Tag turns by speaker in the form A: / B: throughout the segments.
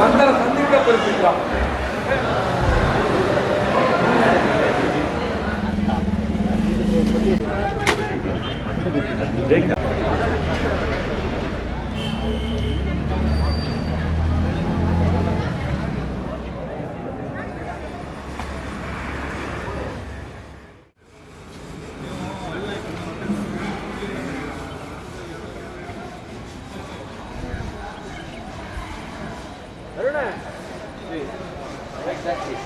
A: ನಂತರ ಸಂದಿಗ್ಧ ಪರಿಸ್ಥಿತಿ
B: Exactly.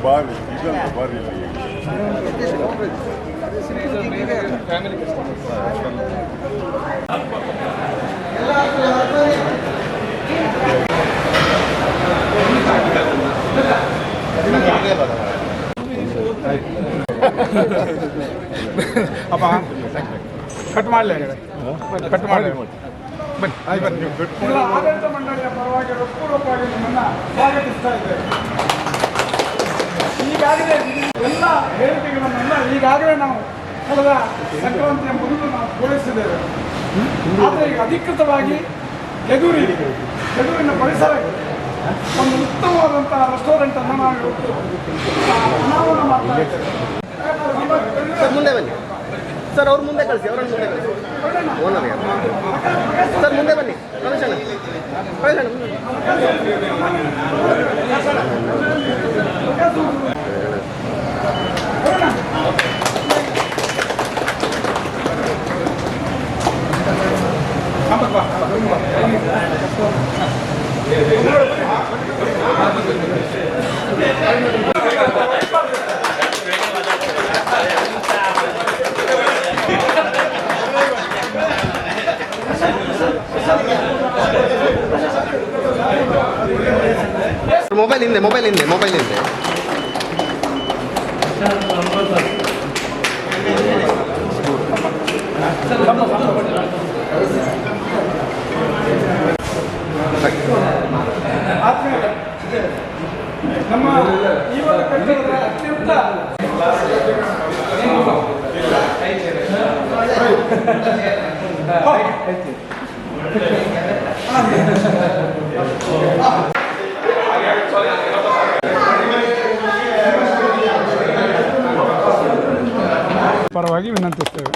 C: Bar, bar
A: family customers.
D: ಅಪ್ಪ ಕಟ್ ಮಾಡಲಿ ಕಟ್ ಮಾಡಿ ಬನ್ನಿ ಆಡಳಿತ ಮಂಡಳಿಯ ಪರವಾಗಿ ಹೃತ್ಪೂರ್ವಕವಾಗಿ ನಿಮ್ಮನ್ನು ಸ್ವಾಗತಿಸ್ತಾ ಇದ್ದೇವೆ. ಈಗಾಗಲೇ ಎಲ್ಲ ಹೇಳಿಕೆಗಳನ್ನೆಲ್ಲ ಈಗಾಗಲೇ ನಾವು ಕಳೆದ ಸಂಕ್ರಾಂತಿಯ ಮೊದಲು ನಾವು ಪೂರೈಸಿದ್ದೇವೆ. ಆದರೆ ಈಗ ಅಧಿಕೃತವಾಗಿ ಎದುರಿನ ಪರಿಸರಕ್ಕೆ ಒಂದು ಉತ್ತಮವಾದಂತಹ ರೆಸ್ಟೋರೆಂಟನ್ನು ನಾವು ಇವತ್ತು ಅನಾವರಣ ಮಾಡ್ತಾ ಇದ್ದೇವೆ.
B: ಸರ್ ಮುಂದೆ ಬನ್ನಿ ಸರ್, ಅವ್ರ ಮುಂದೆ ಕಳಿಸಿ, ಅವರನ್ನು ಮುಂದೆ ಕಳಿಸಿ. ಓನರ್ ಸರ್ ಮುಂದೆ ಬನ್ನಿ, ರಮೇಶ್ ಅಣ್ಣ ಮೊಬೈಲ್ ಹಿಂದೆ
D: ಆದ್ಮೇಲೆ ನಮ್ಮ ಈ ಒಂದು ಕಟ್ಟಡದ ಅತ್ಯಂತ ಪರವಾಗಿ ವಿನಂತಿಸ್ತೇವೆ.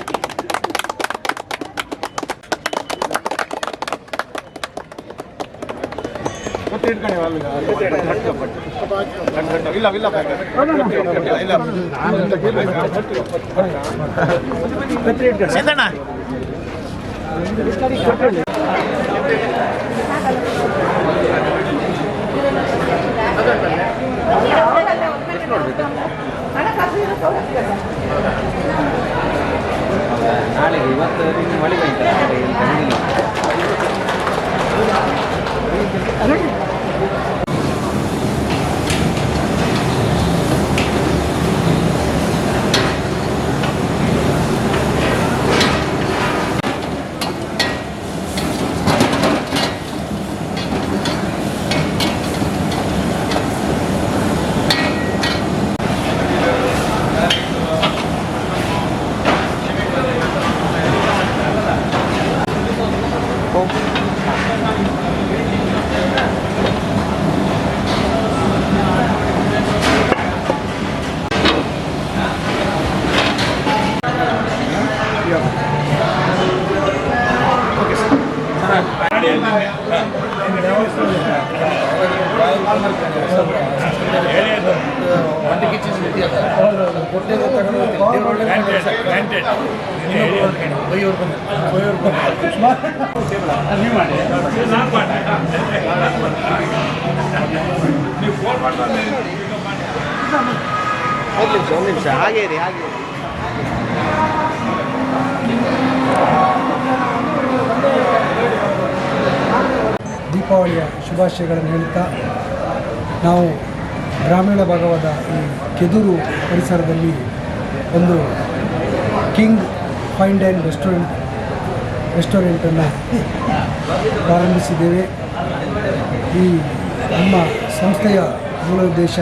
D: ಇಲ್ಲ
B: ಒಂದು ನಿಮಿಷ ಹಾಗೆ ಇರಿ.
C: ದೀಪಾವಳಿಯ ಶುಭಾಶಯಗಳನ್ನು ಹೇಳುತ್ತಾ ನಾವು ಗ್ರಾಮೀಣ ಭಾಗವಾದ ಈ ಕೆದೂರು ಪರಿಸರದಲ್ಲಿ ಒಂದು ಕಿಂಗ್ ಫೈನ್ ಡೈನ್ ರೆಸ್ಟೋರೆಂಟನ್ನು ಪ್ರಾರಂಭಿಸಿದ್ದೇವೆ. ಈ ನಮ್ಮ ಸಂಸ್ಥೆಯ ಮೂಲ ಉದ್ದೇಶ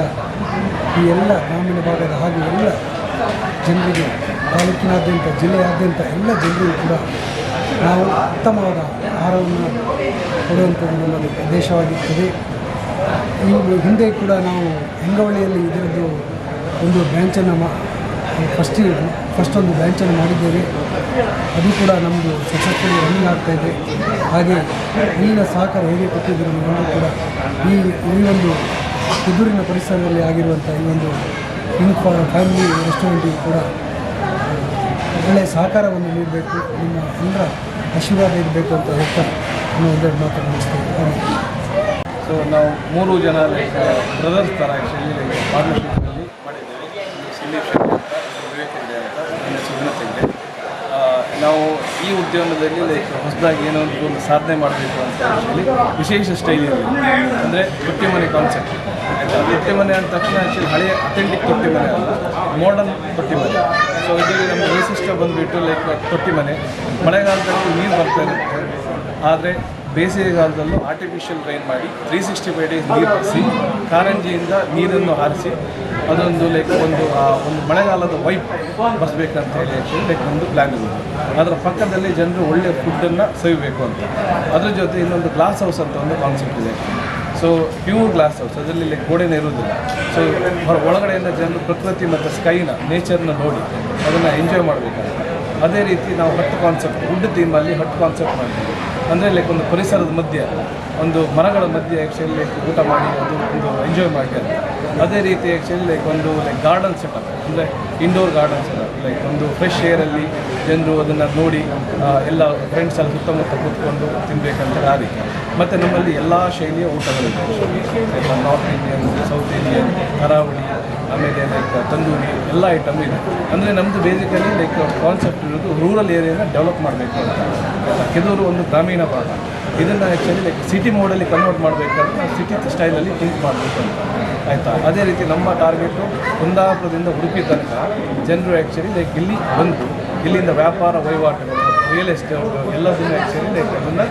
C: ಈ ಎಲ್ಲ ಗ್ರಾಮೀಣ ಭಾಗದ ಹಾಗೂ ಎಲ್ಲ ಜನರಿಗೆ, ತಾಲೂಕಿನಾದ್ಯಂತ ಜಿಲ್ಲೆಯಾದ್ಯಂತ ಎಲ್ಲ ಜನರಿಗೂ ಕೂಡ ನಾವು ಉತ್ತಮವಾದ ಆಹಾರವನ್ನು ಕೊಡುವಂಥದ್ದು ನಮ್ಮ ಉದ್ದೇಶವಾಗಿರ್ತದೆ. ಈ ಹಿಂದೆ ಕೂಡ ನಾವು ಹೆಂಗವಳ್ಳಿಯಲ್ಲಿ ಇದರದ್ದು ಒಂದು ಬ್ರ್ಯಾಂಚನ್ನು ಫಸ್ಟ್ ಒಂದು ಬ್ರ್ಯಾಂಚನ್ನು ಮಾಡಿದ್ದೇವೆ. ಅದು ಕೂಡ ನಮ್ಮದು ಸಕ್ಸಸ್ಫುಲಿ ರನ್ನಿಂಗ್ ಆಗ್ತಾಯಿದೆ. ಹಾಗೆ ಇಲ್ಲಿನ ಸಹಕಾರ ಹೇಗೆ ಕೊಟ್ಟಿದ್ದರು ನಮಗೂ ಕೂಡ ಈ ಒಂದು ಕೆದೂರಿನ ಪರಿಸರದಲ್ಲಿ ಆಗಿರುವಂಥ ಈ ಒಂದು ಕಿಂಗ್ ಫ್ಯಾಮಿಲಿ ರೆಸ್ಟೋರೆಂಟಿಗೆ ಕೂಡ ಒಳ್ಳೆಯ ಸಹಕಾರವನ್ನು ನೀಡಬೇಕು, ನಿಮ್ಮ ಎಲ್ಲರ ಆಶೀರ್ವಾದ ಇರಬೇಕು ಅಂತ ಹೇಳ್ತಾ ನಾನು ಒಂದೆರಡು ಮಾತು ಮುಗಿಸ್ತೇವೆ.
A: ಸೊ ನಾವು 3 ಜನ ಬ್ರದರ್ಸ್ ಥರ ಆ್ಯಕ್ಚುಲಿ ಪಾರ್ಟ್ನರ್ಶಿಪ್ಪಲ್ಲಿ ಮಾಡಿದ್ದೇವೆ. ಸಂದೀಪ್ ಶೆಟ್ಟಿ ಅಂತ, ವಿವೇಕ್ ಹೆಗ್ಡೆ ಅಂತ, ನನ್ನ ಸುಜ್ಞತ್ ಹೆಗ್ಡೆ. ನಾವು ಈ ಉದ್ಯಮದಲ್ಲಿ ಹೊಸದಾಗಿ ಏನೋ ಒಂದು ಸಾಧನೆ ಮಾಡಬೇಕು ಅಂತ ಆ್ಯಕ್ಚುಲಿ ವಿಶೇಷ ಸ್ಟೈಲಿಯಲ್ಲಿ, ಅಂದರೆ ತೊಟ್ಟಿ ಮನೆ ಕಾನ್ಸೆಪ್ಟ್ ಆಯಿತಾ. ತೊಟ್ಟಿ ಮನೆ ಅಂದ ತಕ್ಷಣ ಆ್ಯಕ್ಚುಲಿ ಹಳೆಯ ಅಥೆಂಟಿಕ್ ತೊಟ್ಟಿ ಮನೆ ಅಲ್ಲ, ಮಾಡರ್ನ್ ತೊಟ್ಟಿ ಮನೆ. ಸೊ ಇದರಲ್ಲಿ ನಮ್ಮ ವೈಶಿಷ್ಟ್ಯ ಬಂದುಬಿಟ್ಟು ತೊಟ್ಟಿ ಮನೆ ಮಳೆಗಾಲದಲ್ಲಿ ನೀರು ಬರ್ತಾ ಇರುತ್ತೆ, ಆದರೆ ಬೇಸಿಗೆಗಾಲದಲ್ಲೂ ಆರ್ಟಿಫಿಷಿಯಲ್ ರೈನ್ ಮಾಡಿ 365 ಡೇಸ್ ನೀರು ಹರಿಸಿ ಕಾರಂಜಿಯಿಂದ ನೀರನ್ನು ಹಾರಿಸಿ ಅದೊಂದು ಒಂದು ಮಳೆಗಾಲದ ವೈಪ್ ಬಸಬೇಕಂತ ಹೇಳಿ ಆ್ಯಕ್ಚುಲಿ ಒಂದು ಪ್ಲ್ಯಾನ್ ಇದೆ. ಅದರ ಪಕ್ಕದಲ್ಲಿ ಜನರು ಒಳ್ಳೆಯ ಫುಡ್ಡನ್ನು ಸವಿಬೇಕು ಅಂತ. ಅದ್ರ ಜೊತೆ ಇನ್ನೊಂದು ಗ್ಲಾಸ್ ಹೌಸ್ ಅಂತ ಒಂದು ಕಾನ್ಸೆಪ್ಟ್ ಇದೆ. ಸೊ ಪ್ಯೂರ್ ಗ್ಲಾಸ್ ಹೌಸ್, ಅದರಲ್ಲಿ ಗೋಡೆನೇ ಇರೋದಿಲ್ಲ. ಸೊ ಒಳಗಡೆಯಿಂದ ಜನರು ಪ್ರಕೃತಿ ಮತ್ತು ಸ್ಕೈನ ನೇಚರ್ನ ನೋಡಿ ಅದನ್ನು ಎಂಜಾಯ್ ಮಾಡಬೇಕಾಗುತ್ತೆ. ಅದೇ ರೀತಿ ನಾವು 10 ಕಾನ್ಸೆಪ್ಟ್ ವುಡ್ ಥೀಮಲ್ಲಿ 10 ಕಾನ್ಸೆಪ್ಟ್ ಮಾಡ್ತೀವಿ. ಅಂದರೆ ಒಂದು ಪರಿಸರದ ಮಧ್ಯೆ, ಒಂದು ಮರಗಳ ಮಧ್ಯೆ ಆ್ಯಕ್ಚುಲಿ ಊಟ ಮಾಡಿ ಅದು ಒಂದು ಎಂಜಾಯ್ ಮಾಡ್ತಾರೆ. ಅದೇ ರೀತಿ ಆ್ಯಕ್ಚುಲಿ ಒಂದು ಗಾರ್ಡನ್ ಸೆಟಪ್, ಅಂದರೆ ಇಂಡೋರ್ ಗಾರ್ಡನ್ ಸೆಟಪ್, ಒಂದು ಫ್ರೆಶ್ ಏರಲ್ಲಿ ಜನರು ಅದನ್ನು ನೋಡಿ ಎಲ್ಲ ಫ್ರೆಂಡ್ಸ್ ಅಲ್ಲಿ ಸುತ್ತಮುತ್ತ ಕೂತ್ಕೊಂಡು ತಿನ್ನಬೇಕಂತ ಆ ರೀತಿ. ಮತ್ತು ನಮ್ಮಲ್ಲಿ ಎಲ್ಲ ಶೈಲಿಯ ಊಟಗಳಿದೆ, ನಾರ್ತ್ ಇಂಡಿಯನ್, ಸೌತ್ ಇಂಡಿಯನ್, ಕರಾವಳಿ, ಆಮೇಲೆ ತಂದೂರಿ ಎಲ್ಲ ಐಟಮ್ ಇದೆ. ಅಂದರೆ ನಮ್ಮದು ಬೇಸಿಕಲಿ ಕಾನ್ಸೆಪ್ಟ್ ಇರೋದು ರೂರಲ್ ಏರಿಯಾನ ಡೆವಲಪ್ ಮಾಡಬೇಕು ಅಂತ. ಕೆದೂರು ಒಂದು ಗ್ರಾಮೀಣ ಭಾಗ, ಇದನ್ನು ಆ್ಯಕ್ಚುಲಿ ಸಿಟಿ ಮೋಡಲ್ಲಿ ಕನ್ವರ್ಟ್ ಮಾಡಬೇಕಾದ್ರೆ ನಾವು ಸಿಟಿ ಸ್ಟೈಲಲ್ಲಿ ಥಿಂಕ್ ಮಾಡಬೇಕು ಅಂತ ಆಯಿತಾ. ಅದೇ ರೀತಿ ನಮ್ಮ ಟಾರ್ಗೆಟು ಕುಂದಾಪುರದಿಂದ ಉಡುಪಿ ತನಕ ಜನರು ಆ್ಯಕ್ಚುಲಿ ಇಲ್ಲಿ ಬಂದು ಇಲ್ಲಿಂದ ವ್ಯಾಪಾರ ವಹಿವಾಟುಗಳು, ರಿಯಲ್ ಎಸ್ಟೇಟ್ ಎಲ್ಲದನ್ನು ಆ್ಯಕ್ಚುಲಿ ಅದನ್ನು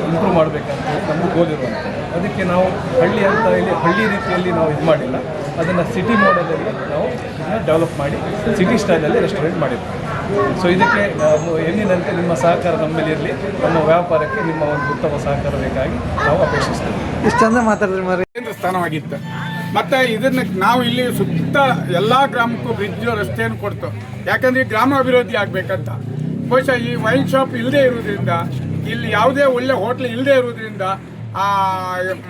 A: ಇಂಪ್ರೂವ್ ಮಾಡಬೇಕಂತ ನಮ್ಮದು ಗೋಲ್ ಇರುವಂಥ. ಅದಕ್ಕೆ ನಾವು ಹಳ್ಳಿ ಅಂತ ಇಲ್ಲಿ ಹಳ್ಳಿ ರೀತಿಯಲ್ಲಿ ನಾವು ಇದು ಮಾಡಿಲ್ಲ, ಅದನ್ನು ಸಿಟಿ ಮೋಡಲಲ್ಲಿ ನಾವು ಇದನ್ನು ಡೆವಲಪ್ ಮಾಡಿ ಸಿಟಿ ಸ್ಟೈಲಲ್ಲಿ ರೆಸ್ಟೋರೆಂಟ್ ಮಾಡಿದ್ವಿ. ಸೊ ಇದಕ್ಕೆ ಎಂದಿನಂತೆ ನಿಮ್ಮ ಸಹಕಾರ ನಮ್ಮಲ್ಲಿ ಇರಲಿ, ನಮ್ಮ ವ್ಯಾಪಾರಕ್ಕೆ ನಿಮ್ಮ ಒಂದು ಉತ್ತಮ ಸಹಕಾರ ಬೇಕಾಗಿ ನಾವು ಅಪೇಕ್ಷಿಸ್ತೇವೆ.
C: ಇಷ್ಟು ಚಂದ ಮಾತಾಡಿದ್ರೆ ಮಾರಿ
D: ಕೇಂದ್ರ ಸ್ಥಾನವಾಗಿತ್ತು. ಮತ್ತು ಇದನ್ನು ನಾವು ಇಲ್ಲಿ ಸುತ್ತ ಎಲ್ಲ ಗ್ರಾಮಕ್ಕೂ ಬ್ರಿಡ್ಜ್ ರಸ್ತೆಯನ್ನು ಕೊಡ್ತು. ಯಾಕಂದರೆ ಗ್ರಾಮ ಅಭಿವೃದ್ಧಿ ಆಗಬೇಕಂತ. ಬಹುಶಃ ಈ ವೈನ್ ಶಾಪ್ ಇಲ್ಲದೆ ಇರೋದ್ರಿಂದ, ಇಲ್ಲಿ ಯಾವುದೇ ಒಳ್ಳೆ ಹೋಟ್ಲ್ ಇಲ್ಲದೆ ಇರೋದ್ರಿಂದ,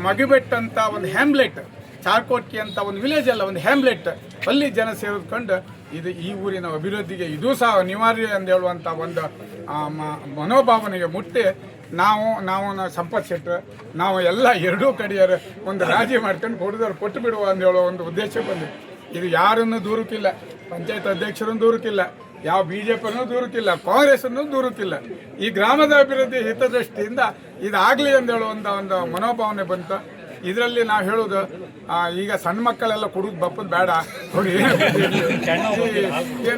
D: ಮಗಿಬೆಟ್ ಅಂತ ಒಂದು ಹ್ಯಾಮ್ಲೆಟ್, ಚಾರ್ಕೋಟ್ಕಿ ಅಂತ ಒಂದು ವಿಲೇಜ್ ಅಲ್ಲ, ಒಂದು ಹ್ಯಾಮ್ಲೆಟ್, ಅಲ್ಲಿ ಜನ ಸೇರಿಕೊಂಡು ಇದು ಈ ಊರಿನ ಅಭಿವೃದ್ಧಿಗೆ ಇದೂ ಸಹ ಅನಿವಾರ್ಯ ಎಂದು ಹೇಳುವಂಥ ಒಂದು ಮನೋಭಾವನೆಗೆ ಮುಟ್ಟಿ ನಾವು ಸಂಪತ್ ಶೆಟ್ಟರು ನಾವು ಎಲ್ಲ ಎರಡೂ ಕಡೆಯರು ಒಂದು ರಾಜಿ ಮಾಡ್ಕೊಂಡು ಕೊಟ್ಟು ಬಿಡುವ ಅಂತ ಹೇಳೋ ಒಂದು ಉದ್ದೇಶ ಬಂದಿದೆ. ಇದು ಯಾರನ್ನು ದೂರಕ್ಕಿಲ್ಲ, ಪಂಚಾಯತ್ ಅಧ್ಯಕ್ಷರನ್ನು ದೂರಕ್ಕಿಲ್ಲ, ಯಾವ BJPಯನ್ನು ದೂರಕ್ಕಿಲ್ಲ, ಕಾಂಗ್ರೆಸ್ಸನ್ನು ದೂರಕ್ಕಿಲ್ಲ. ಈ ಗ್ರಾಮದ ಅಭಿವೃದ್ಧಿ ಹಿತದೃಷ್ಟಿಯಿಂದ ಇದಾಗಲಿ ಅಂತ ಹೇಳುವಂಥ ಒಂದು ಮನೋಭಾವನೆ ಬಂತು. ಇದರಲ್ಲಿ ನಾವು ಹೇಳೋದು, ಈಗ ಸಣ್ಣ ಮಕ್ಕಳೆಲ್ಲ ಕುಡಿದು ಬಪ್ಪದು ಬೇಡ, ನೋಡಿ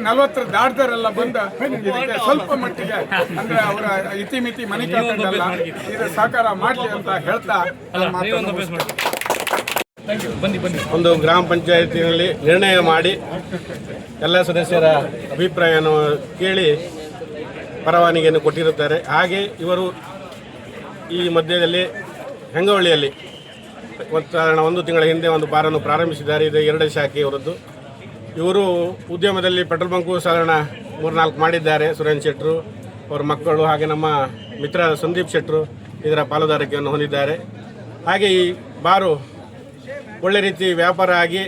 D: 40 ದಾಟ್ದಾರೆಲ್ಲ ಬಂದು ಇದಕ್ಕೆ ಸ್ವಲ್ಪ ಮಟ್ಟಿಗೆ ಅಂದರೆ ಅವರ ಇತಿಮಿತಿ ಮನೆ ಕಳ್ಕೊಂಡಲ್ಲ, ಇದು ಸಹಕಾರ ಮಾಡಲಿ ಅಂತ ಹೇಳ್ತಾ
E: ಒಂದು ಗ್ರಾಮ ಪಂಚಾಯತಿನಲ್ಲಿ ನಿರ್ಣಯ ಮಾಡಿ ಎಲ್ಲ ಸದಸ್ಯರ ಅಭಿಪ್ರಾಯವನ್ನು ಕೇಳಿ ಪರವಾನಗಿಯನ್ನು ಕೊಟ್ಟಿರುತ್ತಾರೆ. ಹಾಗೆ ಇವರು ಈ ಮಧ್ಯದಲ್ಲಿ ಹೆಂಗವಳ್ಳಿಯಲ್ಲಿ ಸಾಧಾರಣ 1 ತಿಂಗಳ ಹಿಂದೆ ಒಂದು ಬಾರನ್ನು ಪ್ರಾರಂಭಿಸಿದ್ದಾರೆ. ಇದು 2 ಶಾಖೆ ಇವರದ್ದು. ಇವರು ಉದ್ಯಮದಲ್ಲಿ ಪೆಟ್ರೋಲ್ ಬಂಕು ಸಾಧಾರಣ 3-4 ಮಾಡಿದ್ದಾರೆ. ಸುರೇನ್ ಶೆಟ್ಟರು ಅವರ ಮಕ್ಕಳು ಹಾಗೆ ನಮ್ಮ ಮಿತ್ರ ಸಂದೀಪ್ ಶೆಟ್ಟರು ಇದರ ಪಾಲುದಾರಿಕೆಯನ್ನು ಹೊಂದಿದ್ದಾರೆ. ಹಾಗೆ ಈ ಬಾರು ಒಳ್ಳೆ ರೀತಿ ವ್ಯಾಪಾರ ಆಗಿ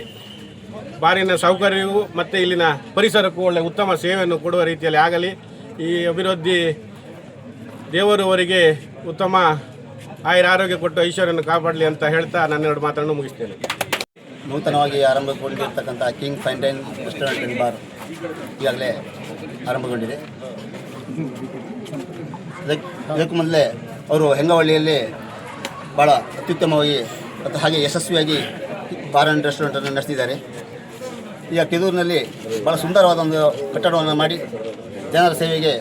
E: ಬಾರಿನ ಸೌಕರ್ಯವೂ ಮತ್ತು ಇಲ್ಲಿನ ಪರಿಸರಕ್ಕೂ ಒಳ್ಳೆ ಉತ್ತಮ ಸೇವೆಯನ್ನು ಕೊಡುವ ರೀತಿಯಲ್ಲಿ ಆಗಲಿ. ಈ ಅಭಿವೃದ್ಧಿ ದೇವರು ಅವರಿಗೆ ಉತ್ತಮ ಆರೋಗ್ಯ ಕೊಟ್ಟು ಐಶ್ವರ್ಯವನ್ನು ಕಾಪಾಡಲಿ ಅಂತ ಹೇಳ್ತಾ ನನ್ನ 2 ಮಾತನ್ನು ಮುಗಿಸ್ತೇನೆ.
B: ನೂತನವಾಗಿ ಆರಂಭಗೊಂಡಿರ್ತಕ್ಕಂಥ king fine dine restaurant and bar ಈಗಾಗಲೇ ಆರಂಭಗೊಂಡಿದೆ. ಇದಕ್ಕೂ ಮೊದಲೇ ಅವರು ಹೆಂಗವಳ್ಳಿಯಲ್ಲಿ ಭಾಳ ಅತ್ಯುತ್ತಮವಾಗಿ ಮತ್ತು ಹಾಗೆ ಯಶಸ್ವಿಯಾಗಿ ಬಾರ್ ಆ್ಯಂಡ್ ರೆಸ್ಟೋರೆಂಟನ್ನು ನಡೆಸಿದ್ದಾರೆ. ಈಗ ಕೆದೂರಿನಲ್ಲಿ ಭಾಳ ಸುಂದರವಾದ ಒಂದು ಕಟ್ಟಡವನ್ನು ಮಾಡಿ ಜನರ ಸೇವೆಗೆ,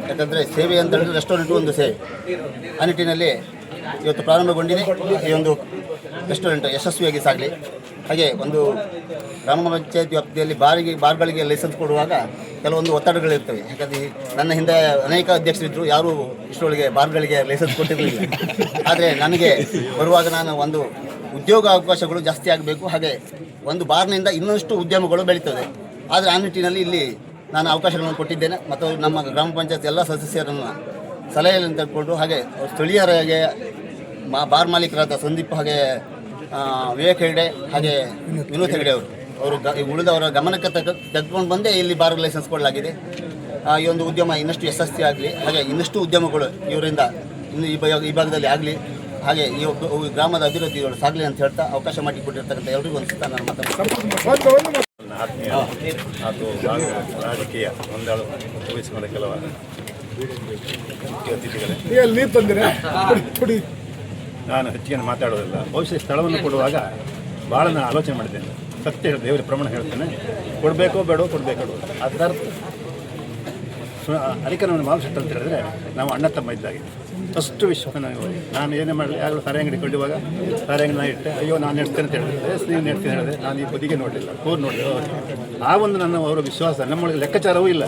B: ಯಾಕಂದರೆ ಸೇವೆ ಅಂತ ಹೇಳಿದ್ರೆ ರೆಸ್ಟೋರೆಂಟು ಒಂದು ಸೇವೆ, ಆ ನಿಟ್ಟಿನಲ್ಲಿ ಇವತ್ತು ಪ್ರಾರಂಭಗೊಂಡಿದೆ. ಈ ಒಂದು ರೆಸ್ಟೋರೆಂಟ್ ಯಶಸ್ವಿಯಾಗಿ ಸಾಗಲಿ. ಹಾಗೆ ಒಂದು ಗ್ರಾಮ ಪಂಚಾಯತ್ ವ್ಯಾಪ್ತಿಯಲ್ಲಿ ಬಾರ್ಗಳಿಗೆ ಲೈಸೆನ್ಸ್ ಕೊಡುವಾಗ ಕೆಲವೊಂದು ಒತ್ತಡಗಳಿರ್ತವೆ. ಯಾಕಂದರೆ ನನ್ನ ಹಿಂದೆ ಅನೇಕ ಅಧ್ಯಕ್ಷರಿದ್ದರು, ಯಾರೂ ಇಷ್ಟರೊಳಗೆ ಬಾರ್ಗಳಿಗೆ ಲೈಸೆನ್ಸ್ ಕೊಟ್ಟಿರಲಿಲ್ಲ. ಆದರೆ ನನಗೆ ಬರುವಾಗ ನಾನು ಒಂದು ಉದ್ಯೋಗ ಅವಕಾಶಗಳು ಜಾಸ್ತಿ ಆಗಬೇಕು, ಹಾಗೆ ಒಂದು ಬಾರ್ನಿಂದ ಇನ್ನಷ್ಟು ಉದ್ಯಮಗಳು ಬೆಳೀತದೆ. ಆದರೆ ಆ ನಿಟ್ಟಿನಲ್ಲಿ ಇಲ್ಲಿ ನಾನು ಅವಕಾಶಗಳನ್ನು ಕೊಟ್ಟಿದ್ದೇನೆ ಮತ್ತು ನಮ್ಮ ಗ್ರಾಮ ಪಂಚಾಯತ್ ಎಲ್ಲ ಸದಸ್ಯರನ್ನು ಸಲಹೆಯನ್ನು ತೆಗೆದುಕೊಂಡು, ಹಾಗೆ ಸ್ಥಳೀಯರಾಗೆ ಬಾರ್ ಮಾಲೀಕರಾದ ಸಂದೀಪ್ ಹಾಗೆ ವಿವೇಕ್ ಹೆಗ್ಡೆ ಹಾಗೆ ವಿನೋದ್ ಹೆಗ್ಡೆ ಅವರು ಉಳಿದವರ ಗಮನಕ್ಕೆ ತೆಗೆದುಕೊಂಡು ಬಂದೇ ಇಲ್ಲಿ ಬಾರ್ ಲೈಸೆನ್ಸ್ ಕೊಡಲಾಗಿದೆ. ಈ ಒಂದು ಉದ್ಯಮ ಇನ್ನಷ್ಟು ಯಶಸ್ವಿ ಆಗಲಿ, ಹಾಗೆ ಇನ್ನಷ್ಟು ಉದ್ಯಮಗಳು ಇವರಿಂದ ಇನ್ನು ಈ ಭಾಗದಲ್ಲಿ ಆಗಲಿ, ಹಾಗೆ ಈ ಗ್ರಾಮದ ಅಭಿವೃದ್ಧಿಗಳು ಸಾಗಲಿ ಅಂತ ಹೇಳ್ತಾ ಅವಕಾಶ ಮಾಡಿಕೊಟ್ಟಿರ್ತಕ್ಕಂಥ ಎಲ್ರಿಗೂ ಅನಿಸುತ್ತಾ ನಾನು ಮಾತಾಡ್ತೀನಿ.
F: ಆತ್ಮೀಯ ಹಾಗೂ ರಾಜಕೀಯ ಹೊಂದಾಳು ವಹಿಸಿಕೊಂಡ ಕೆಲವು ಮುಖ್ಯ ಅತಿಥಿಗಳೇ, ನಾನು ಹೆಚ್ಚಿಗೆ ಮಾತಾಡೋದಿಲ್ಲ. ಬಹುಶಃ ಸ್ಥಳವನ್ನು ಕೊಡುವಾಗ ಭಾಳ ನಾನು ಆಲೋಚನೆ ಮಾಡಿದ್ದೇನೆ. ಸತ್ಯ ಹೇಳಿ ದೇವರ ಪ್ರಮಾಣ ಹೇಳ್ತೇನೆ, ಕೊಡಬೇಕೋ ಬೇಡೋ ಕೊಡಬೇಕೋ. ಅದರ ಅದಕ್ಕೆ ನಮ್ಮ ಮಾಂಸಟ್ಟು ಅಂತ ಹೇಳಿದ್ರೆ ನಾವು ಅಣ್ಣ ತಮ್ಮ ಇದ್ದಾಗೆ ಅಷ್ಟು ವಿಶ್ವಾಸ ನನಗೆ. ನಾನು ಏನೇ ಮಾಡಲಿ, ಆಗಲೂ ಸಾರೆ ಅಂಗಡಿ ಕೊಂಡುವಾಗ ಸಾರೆ ಅಂಗಡಿ ನಾನು ಇಟ್ಟೆ, ಅಯ್ಯೋ ನಾನು ನೆಡ್ತೇನೆ ಅಂತ ಹೇಳಿದೆ, ನೀವು ನೆಡ್ತೀನಿ ಹೇಳಿದೆ, ನಾನು ಈ ಬದಿಗೆ ನೋಡಲಿಲ್ಲ, ಕೂರು ನೋಡಲಿಲ್ಲ. ಆ ಒಂದು ನನ್ನ ಅವರ ವಿಶ್ವಾಸ, ನಮ್ಮೊಳಗೆ ಲೆಕ್ಕಾಚಾರವೂ ಇಲ್ಲ.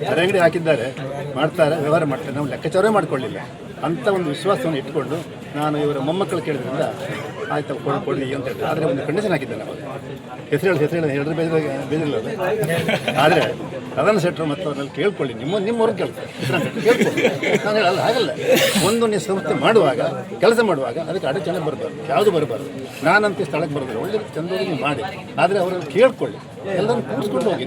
F: ಸಾರೆ ಅಂಗಡಿ ಹಾಕಿದ್ದಾರೆ, ಮಾಡ್ತಾರೆ, ವ್ಯವಹಾರ ಮಾಡ್ತಾರೆ, ನಾವು ಲೆಕ್ಕಾಚಾರವೇ ಮಾಡಿಕೊಳ್ಳಿಲ್ಲ. ಅಂಥ ಒಂದು ವಿಶ್ವಾಸವನ್ನು ಇಟ್ಕೊಂಡು ನಾನು ಇವರ ಮೊಮ್ಮಕ್ಕಳು ಕೇಳಿದ್ರಿಂದ ಆಯ್ತು ಕೊಡಲಿ ಅಂತ ಹೇಳಿ. ಆದರೆ ಒಂದು ಕಂಡೀಷನ್ ಹಾಕಿದ್ದೆ ನಾವು, ಹೆಸರು ಹೇಳಿದ್ರೆ ಬೇಜಾರಿಲ್ಲ. ಆದರೆ ಪ್ರಧಾನ ಸೆಟ್ರು ಮತ್ತು ಅವ್ರನ್ನೆಲ್ಲ ಕೇಳ್ಕೊಳ್ಳಿ, ನಿಮ್ಮವ್ರಿಗೆ ಕೇಳ್ಕೊಳ್ಳಿ. ನಾನು ಹೇಳಲ್ಲ, ಹಾಗಲ್ಲ. ಒಂದು ನೀವು ಸಂಸ್ಥೆ ಮಾಡುವಾಗ, ಕೆಲಸ ಮಾಡುವಾಗ ಅದಕ್ಕೆ ಅಡಚಣೆ ಬರಬಾರ್ದು, ಯಾವುದು ಬರಬಾರ್ದು. ನಾನಂತ ಸ್ಥಳಕ್ಕೆ ಬರೋದಿಲ್ಲ, ಒಳ್ಳೆ ಚಂದವಾಗಿ ಮಾಡಿ. ಆದರೆ ಅವರಲ್ಲಿ ಕೇಳ್ಕೊಳ್ಳಿ, ಎಲ್ಲರೂ ಕೂಡಿಸ್ಕೊಂಡು ಹೋಗಿ.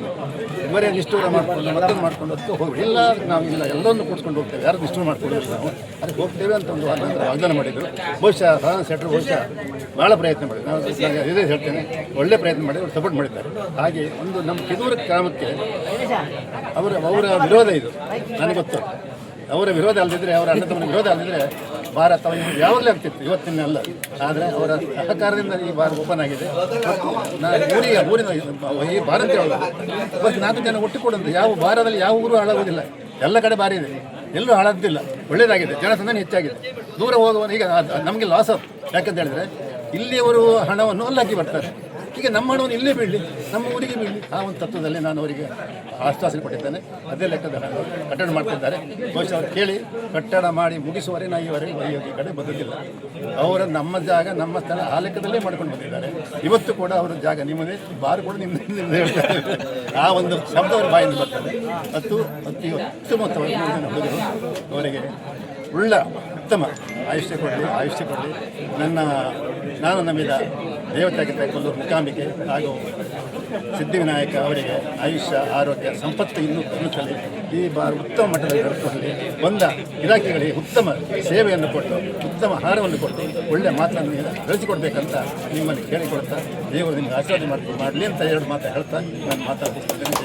F: ಬರೀ ನಿಷ್ಠೂರ ಮಾಡಿಕೊಂಡು ಮತ್ತೊಂದು ಮಾಡ್ಕೊಂಡು ಅದಕ್ಕೆ ಹೋಗಿ ಇಲ್ಲ, ನಾವು ಇಲ್ಲ ಎಲ್ಲರನ್ನು ಕೂಡಿಸ್ಕೊಂಡು ಹೋಗ್ತೇವೆ, ಯಾರು ನಿಷ್ಠೂರ ಮಾಡ್ಕೊಳ್ಳೋದಿಲ್ಲ. ನಾವು ಅದಕ್ಕೆ ಹೋಗ್ತೇವೆ ಅಂತ ಒಂದು ವಾಗ್ದಾನ ಮಾಡಿದ್ರು. ಬಹುಶಃ ಪ್ರಧಾನ ಸೆಟ್ರು ಬಹುಶಃ ಭಾಳ ಪ್ರಯತ್ನ ಮಾಡಿದ್ರು. ನಾನು ಇದೇ ಹೇಳ್ತೇನೆ, ಒಳ್ಳೆ ಪ್ರಯತ್ನ ಮಾಡಿ ಅವ್ರು ಸಪೋರ್ಟ್ ಮಾಡಿದ್ದಾರೆ. ಹಾಗೆ ಒಂದು ನಮ್ಮ ಕೆದೂರು ಗ್ರಾಮಕ್ಕೆ ಅವರ ವಿರೋಧ ಇದು ನನಗೆ ಗೊತ್ತು. ಅವರ ವಿರೋಧ ಅಲ್ಲದಿದ್ದರೆ, ಅವರ ಅಣ್ಣ ತಮ್ಮನ ವಿರೋಧ ಅಲ್ಲದಿದ್ದರೆ ಭಾರತ ಯಾವಾಗಲೇ ಆಗ್ತಿತ್ತು, ಇವತ್ತಿನ ಅಲ್ಲ. ಆದರೆ ಅವರ ಸಹಕಾರದಿಂದ ಈ ಬಾರ್ ಓಪನ್ ಆಗಿದೆ. ಮತ್ತು ನಾನು ಊರಿನ ಈ ಬಾರ್ ಅಂತ ಹೇಳೋದು ಬಟ್ 4 ಜನ ಒಟ್ಟು ಕೊಡೋದು. ಯಾವ ಬಾರದಲ್ಲಿ ಯಾವ ಊರು ಹಾಳಾಗೋದಿಲ್ಲ, ಎಲ್ಲ ಕಡೆ ಬಾರಿ ಇದೆ, ಎಲ್ಲೂ ಹಾಳಾಗ್ತಿಲ್ಲ, ಒಳ್ಳೆಯದಾಗಿದೆ, ಜನಸಂದಣಿ ಹೆಚ್ಚಾಗಿದೆ. ದೂರ ಹೋಗುವ ಈಗ ನಮಗೆ ಲಾಸ್ ಆಫ್, ಯಾಕಂತ ಹೇಳಿದ್ರೆ ಇಲ್ಲಿಯವರು ಹಣವನ್ನು ಅಲ್ಲಾಕಿ ಬರ್ತಾರೆ. ಈಗ ನಮ್ಮ ಹಣವನ್ನು ಇಲ್ಲೇ ಬೀಳಲಿ, ನಮ್ಮ ಊರಿಗೆ ಬೀಳಲಿ, ಆ ಒಂದು ತತ್ವದಲ್ಲಿ ನಾನು ಅವರಿಗೆ ಆಶ್ವಾಸನೆ ಕೊಟ್ಟಿದ್ದೇನೆ. ಅದೇ ಲೆಕ್ಕದ ಕಟ್ಟಡ ಮಾಡ್ತಿದ್ದಾರೆ. ಬಹುಶಃ ಅವ್ರು ಕೇಳಿ ಕಟ್ಟಡ ಮಾಡಿ ಮುಗಿಸುವರೆ ನಾವು ಈ ಕಡೆ ಬಂದಿಲ್ಲ. ಅವರ ನಮ್ಮ ಜಾಗ ನಮ್ಮ ಸ್ಥಳ ಆ ಲೆಕ್ಕದಲ್ಲೇ ಮಾಡ್ಕೊಂಡು ಬಂದಿದ್ದಾರೆ. ಇವತ್ತು ಕೂಡ ಅವರ ಜಾಗ ನಿಮ್ಮದೇ, ಬಾರ್ ಕೂಡ ನಿಮ್ಮದೇ ಹೇಳ್ತಾರೆ. ಆ ಒಂದು ಶಬ್ದ ಅವರ ಬಾಯಿಂದ ಬರ್ತದೆ. ಅತಿ ಉತ್ತಮವಾಗಿ ಹುಡುಗರು, ಅವರಿಗೆ ಉತ್ತಮ ಆಯುಷ್ಯ ಕೊಡಲಿ. ನಾನು ನಂಬಿದ ದೇವತೆಯಾಗಿದ್ದ ಕೊಲ್ಲೂರು ಮುಕಾಂಬಿಕೆ ಹಾಗೂ ಸಿದ್ಧಿವಿನಾಯಕ ಅವರಿಗೆ ಆಯುಷ್ಯ, ಆರೋಗ್ಯ, ಸಂಪತ್ತು ಇನ್ನೂ ಕಲಿಸಲಿ. ಈ ಬಾರ್ ಉತ್ತಮ ಮಟ್ಟದಲ್ಲಿ ನಡೆದುಕೊಳ್ಳಲಿ. ಬಂದ ಇಲಾಖೆಗಳಿಗೆ ಉತ್ತಮ ಸೇವೆಯನ್ನು ಕೊಟ್ಟು, ಉತ್ತಮ ಆಹಾರವನ್ನು ಕೊಟ್ಟು, ಒಳ್ಳೆಯ ಮಾತನ್ನು ಬೆಳೆಸಿಕೊಡ್ಬೇಕಂತ ನಿಮ್ಮಲ್ಲಿ ಕೇಳಿಕೊಡ್ತಾ, ದೇವರು ನಿಮಗೆ ಆಶೀರ್ವಾದ ಮಾಡಲಿ ಅಂತ 2 ಮಾತು ಹೇಳ್ತಾ ನಾನು ಮಾತಾಡ್ತಿದ್ದೇನೆ.